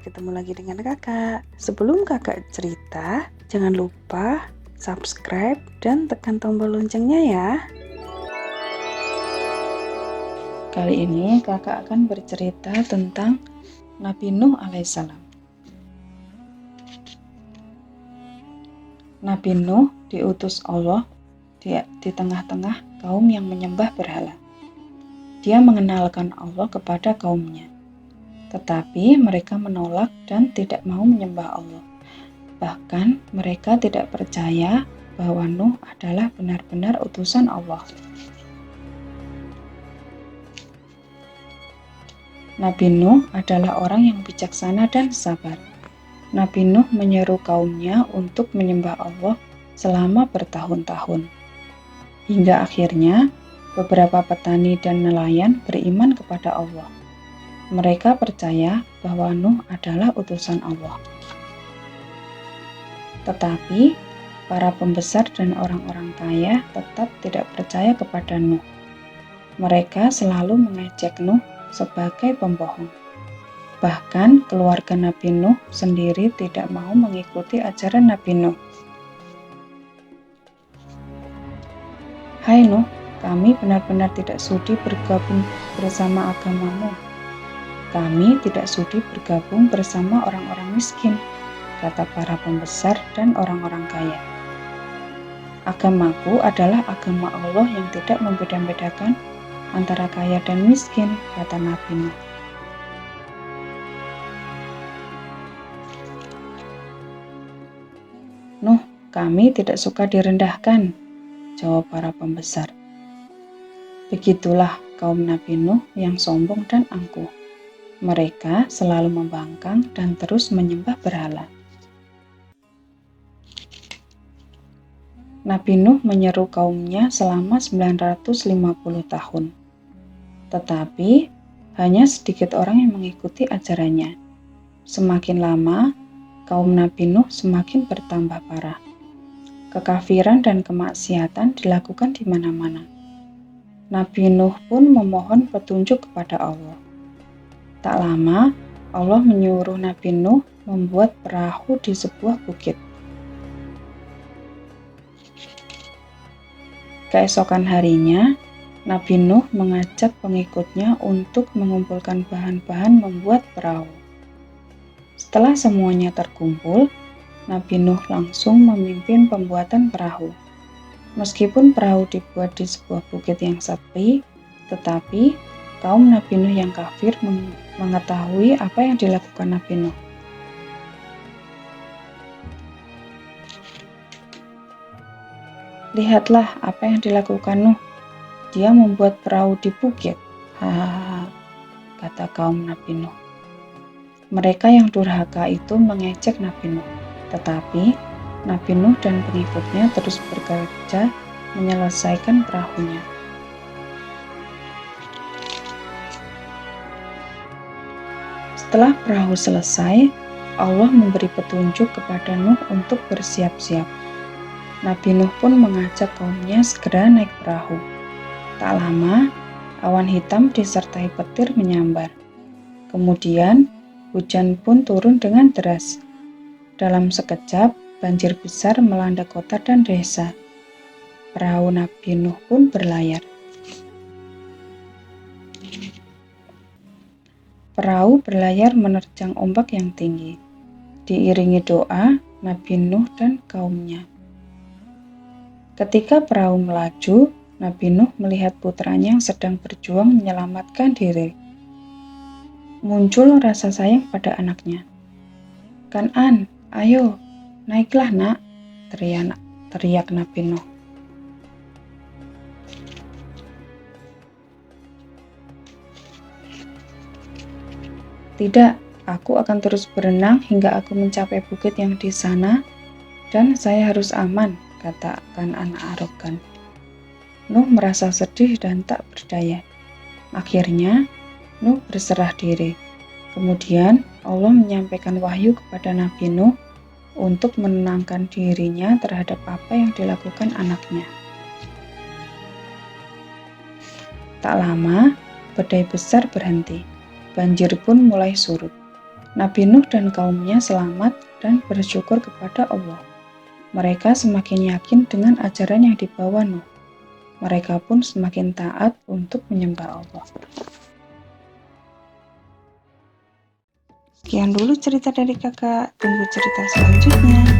ketemu lagi dengan kakak. Sebelum kakak cerita, jangan lupa subscribe dan tekan tombol loncengnya ya. Kali ini kakak akan bercerita tentang Nabi Nuh alaihissalam. Nabi Nuh diutus Allah di tengah-tengah kaum yang menyembah berhala. Dia mengenalkan Allah kepada kaumnya, tetapi mereka menolak dan tidak mau menyembah Allah. Bahkan mereka tidak percaya bahwa Nuh adalah benar-benar utusan Allah. Nabi Nuh adalah orang yang bijaksana dan sabar. Nabi Nuh menyeru kaumnya untuk menyembah Allah selama bertahun-tahun. Hingga akhirnya beberapa petani dan nelayan beriman kepada Allah. Mereka percaya bahwa Nuh adalah utusan Allah. Tetapi para pembesar dan orang-orang kaya tetap tidak percaya kepada Nuh. Mereka selalu mengejek Nuh sebagai pembohong. Bahkan keluarga Nabi Nuh sendiri tidak mau mengikuti ajaran Nabi Nuh. "Hai Nuh, kami benar-benar tidak sudi bergabung bersama agamamu. Kami tidak sudi bergabung bersama orang-orang miskin," kata para pembesar dan orang-orang kaya. "Agamaku adalah agama Allah yang tidak membeda-bedakan antara kaya dan miskin," kata Nabi Nuh. "Nuh, kami tidak suka direndahkan," jawab para pembesar. Begitulah kaum Nabi Nuh yang sombong dan angkuh. Mereka selalu membangkang dan terus menyembah berhala. Nabi Nuh menyeru kaumnya selama 950 tahun. Tetapi hanya sedikit orang yang mengikuti ajarannya. Semakin lama, kaum Nabi Nuh semakin bertambah parah. Kekafiran dan kemaksiatan dilakukan di mana-mana. Nabi Nuh pun memohon petunjuk kepada Allah. Tak lama, Allah menyuruh Nabi Nuh membuat perahu di sebuah bukit. Keesokan harinya, Nabi Nuh mengajak pengikutnya untuk mengumpulkan bahan-bahan membuat perahu. Setelah semuanya terkumpul, Nabi Nuh langsung memimpin pembuatan perahu. Meskipun perahu dibuat di sebuah bukit yang sepi, tetapi kaum Nabi Nuh yang kafir mengetahui apa yang dilakukan Nabi Nuh. "Lihatlah apa yang dilakukan Nuh. Dia membuat perahu di bukit," hahaha, kata kaum Nabi Nuh. Mereka yang durhaka itu mengejek Nabi Nuh, tetapi Nabi Nuh dan pengikutnya terus bekerja menyelesaikan perahunya. Setelah perahu selesai, Allah memberi petunjuk kepada Nuh untuk bersiap-siap. Nabi Nuh pun mengajak kaumnya segera naik perahu. Tak lama, awan hitam disertai petir menyambar. Kemudian, hujan pun turun dengan deras. Dalam sekejap, banjir besar melanda kota dan desa. Perahu Nabi Nuh pun berlayar. Perahu berlayar menerjang ombak yang tinggi. Diiringi doa Nabi Nuh dan kaumnya. Ketika perahu melaju, Nabi Nuh melihat putranya yang sedang berjuang menyelamatkan diri. Muncul rasa sayang pada anaknya. "Kan'an, ayo, naiklah nak," teriak Nabi Nuh. "Tidak, aku akan terus berenang hingga aku mencapai bukit yang di sana, dan saya harus aman," kata Kan'an arogan. Nuh merasa sedih dan tak berdaya. Akhirnya, Nuh berserah diri. Kemudian, Allah menyampaikan wahyu kepada Nabi Nuh untuk menenangkan dirinya terhadap apa yang dilakukan anaknya. Tak lama, badai besar berhenti. Banjir pun mulai surut. Nabi Nuh dan kaumnya selamat dan bersyukur kepada Allah. Mereka semakin yakin dengan ajaran yang dibawa Nuh. Mereka pun semakin taat untuk menyembah Allah. Sekian dulu cerita dari kakak, tunggu cerita selanjutnya.